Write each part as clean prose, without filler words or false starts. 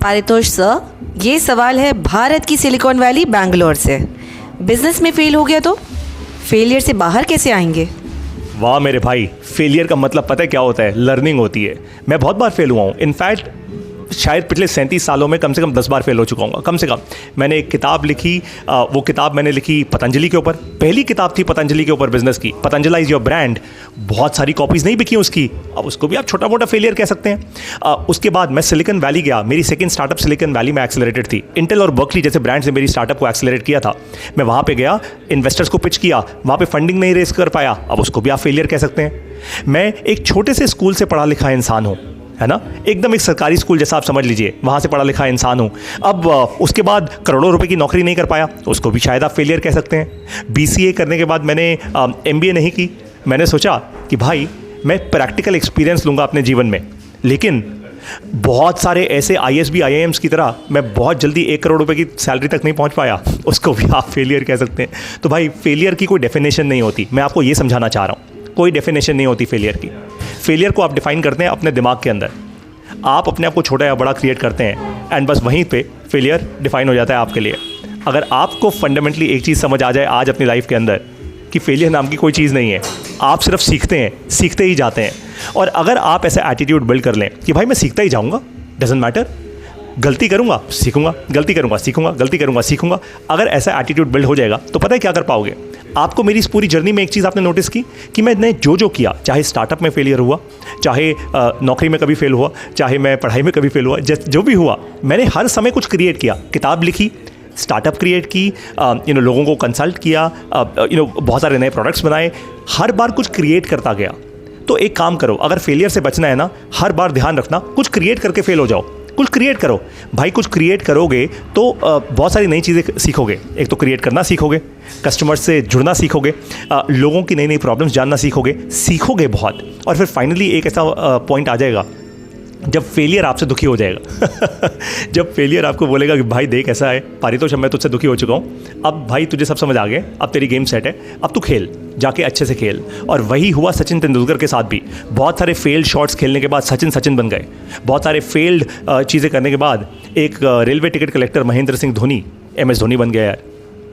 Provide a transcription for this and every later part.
Paritosh sir, ये सवाल है भारत की सिलिकॉन वैली बैंगलोर से। बिजनेस में फेल हो गया तो फेलियर से बाहर कैसे आएंगे? वाह मेरे भाई, फेलियर का मतलब पता है क्या होता है? लर्निंग होती है। मैं बहुत बार फेल हुआ हूँ। इनफैक्ट शायद पिछले 37 सालों में कम से कम 10 बार फेल हो चुका हूँ। कम से कम मैंने एक किताब लिखी, वो किताब मैंने लिखी पतंजलि के ऊपर। पहली किताब थी पतंजलि के ऊपर बिजनेस की, पतंजलाइज योर ब्रांड। बहुत सारी कॉपीज़ नहीं बिकी उसकी, अब उसको भी आप छोटा मोटा फेलियर कह सकते हैं। उसके बाद मैं सिलिकॉन वैली गया। मेरी सेकंड स्टार्टअप सिलिकॉन वैली में एक्सेलरेटेड थी। इंटेल और बर्कली जैसे ब्रांड्स ने मेरी स्टार्टअप को एक्सेलरेट किया था। मैं वहाँ पे गया, इन्वेस्टर्स को पिच किया, वहाँ पे फंडिंग नहीं रेस कर पाया, अब उसको भी आप फेलियर कह सकते हैं। मैं एक छोटे से स्कूल से पढ़ा लिखा इंसान हूँ, है ना, एकदम एक सरकारी स्कूल जैसा आप समझ लीजिए, वहाँ से पढ़ा लिखा इंसान हूँ। अब उसके बाद करोड़ों रुपए की नौकरी नहीं कर पाया, तो उसको भी शायद आप फेलियर कह सकते हैं। BCA करने के बाद मैंने MBA नहीं की। मैंने सोचा कि भाई मैं प्रैक्टिकल एक्सपीरियंस लूँगा अपने जीवन में, लेकिन बहुत सारे ऐसे ISB IIMs की तरह मैं बहुत जल्दी 1 करोड़ रुपए की सैलरी तक नहीं पहुंच पाया, उसको भी आप फेलियर कह सकते हैं। तो भाई फेलियर की कोई डेफिनेशन नहीं होती, मैं आपको ये समझाना चाह रहा हूँ। कोई डेफिनेशन नहीं होती फेलियर की। फेलियर को आप डिफाइन करते हैं अपने दिमाग के अंदर। आप अपने आप को छोटा या बड़ा क्रिएट करते हैं एंड बस वहीं पे फेलियर डिफाइन हो जाता है आपके लिए। अगर आपको फंडामेंटली एक चीज़ समझ आ जाए आज अपनी लाइफ के अंदर कि फेलियर नाम की कोई चीज़ नहीं है, आप सिर्फ सीखते हैं, सीखते ही जाते हैं। और अगर आप ऐसा एटीट्यूड बिल्ड कर लें कि भाई मैं सीखता ही जाऊँगा, डजेंट मैटर, गलती करूँगा सीखूंगा, गलती करूँगा सीखूंगा, गलती करूँगा सीखूंगा, अगर ऐसा एटीट्यूड बिल्ड हो जाएगा तो पता है क्या कर पाओगे? आपको मेरी इस पूरी जर्नी में एक चीज़ आपने नोटिस की कि मैंने जो किया, चाहे स्टार्टअप में फेलियर हुआ, चाहे नौकरी में कभी फेल हुआ, चाहे मैं पढ़ाई में कभी फेल हुआ, जो भी हुआ, मैंने हर समय कुछ क्रिएट किया। किताब लिखी, स्टार्टअप क्रिएट की, लोगों को कंसल्ट किया, बहुत सारे नए प्रोडक्ट्स बनाए, हर बार कुछ क्रिएट करता गया। तो एक काम करो, अगर फेलियर से बचना है ना, हर बार ध्यान रखना कुछ क्रिएट करके फेल हो जाओ। कुछ क्रिएट करो भाई, कुछ क्रिएट करोगे तो बहुत सारी नई चीज़ें सीखोगे। एक तो क्रिएट करना सीखोगे, कस्टमर से जुड़ना सीखोगे, लोगों की नई नई प्रॉब्लम्स जानना सीखोगे बहुत। और फिर फाइनली एक ऐसा पॉइंट आ जाएगा जब फेलियर आपसे दुखी हो जाएगा जब फेलियर आपको बोलेगा कि भाई देख ऐसा है पारितोष, मैं तुझसे दुखी हो चुका हूँ, अब भाई तुझे सब समझ आ गए, अब तेरी गेम सेट है, अब तू खेल, जाके अच्छे से खेल। और वही हुआ सचिन तेंदुलकर के साथ भी। बहुत सारे फेल्ड शॉट्स खेलने के बाद सचिन बन गए। बहुत सारे फेल्ड चीज़ें करने के बाद एक railway ticket collector Mahendra Singh Dhoni MS Dhoni बन गया यार,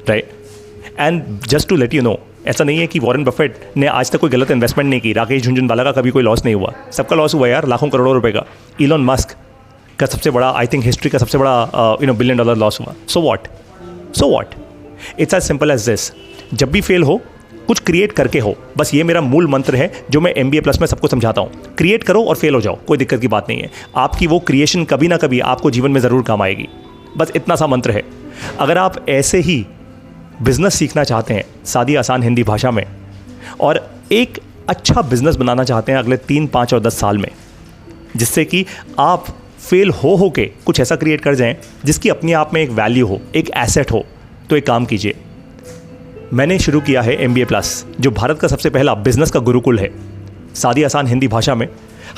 right. And just to let you know, ऐसा नहीं है कि वॉरेन बफेट ने आज तक कोई गलत इन्वेस्टमेंट नहीं की, राकेश झुनझुनवाला का कभी कोई लॉस नहीं हुआ, सबका लॉस हुआ यार, लाखों करोड़ों रुपए का। इलॉन मस्क का सबसे बड़ा, आई थिंक हिस्ट्री का सबसे बड़ा $1 बिलियन लॉस हुआ। So what, it's as simple as this. जब भी फेल हो कुछ क्रिएट करके हो, बस ये मेरा मूल मंत्र है जो मैं MBA प्लस में सबको समझाता हूँ। क्रिएट करो और फेल हो जाओ, कोई दिक्कत की बात नहीं है। आपकी वो क्रिएशन कभी ना कभी आपको जीवन में ज़रूर काम आएगी, बस इतना सा मंत्र है। अगर आप ऐसे ही बिजनेस सीखना चाहते हैं सादी आसान हिंदी भाषा में, और एक अच्छा बिजनेस बनाना चाहते हैं अगले 3, 5 और 10 साल में, जिससे कि आप फेल हो के कुछ ऐसा क्रिएट कर जाएं जिसकी अपने आप में एक वैल्यू हो, एक एसेट हो, तो एक काम कीजिए। मैंने शुरू किया है MBA प्लस, जो भारत का सबसे पहला बिजनेस का गुरुकुल है। सादी आसान हिंदी भाषा में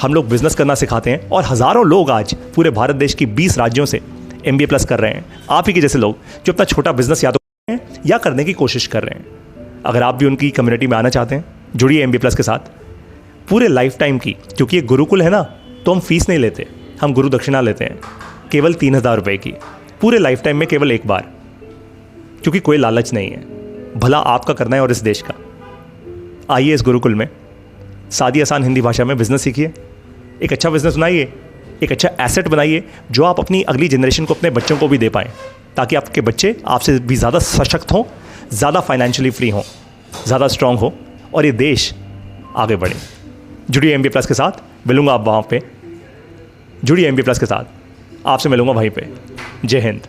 हम लोग बिजनेस करना सिखाते हैं, और हज़ारों लोग आज पूरे भारत देश की 20 राज्यों से MBA प्लस कर रहे हैं। आप ही के जैसे लोग जो अपना छोटा बिजनेस या तो या करने की कोशिश कर रहे हैं। अगर आप भी उनकी कम्युनिटी में आना चाहते हैं, जुड़िए MBA प्लस के साथ। पूरे लाइफ टाइम की, क्योंकि ये गुरुकुल है ना, तो हम फीस नहीं लेते, हम गुरु दक्षिणा लेते हैं केवल 3000 रुपये की, पूरे लाइफ टाइम में केवल एक बार, क्योंकि कोई लालच नहीं है, भला आपका करना है और इस देश का। आइए इस गुरुकुल में सादी आसान हिंदी भाषा में बिजनेस सीखिए, एक अच्छा बिजनेस बनाइए, एक अच्छा एसेट बनाइए जो आप अपनी अगली जनरेशन को, अपने बच्चों को भी दे पाएँ, ताकि आपके बच्चे आपसे भी ज़्यादा सशक्त हों, ज़्यादा फाइनेंशियली फ्री हों, ज़्यादा स्ट्रांग हो, और ये देश आगे बढ़े। जुड़िए MBA प्लस के साथ, मिलूँगा आप वहाँ पे। जुड़िए MBA प्लस के साथ, आपसे मिलूँगा वहीं पे। जय हिंद।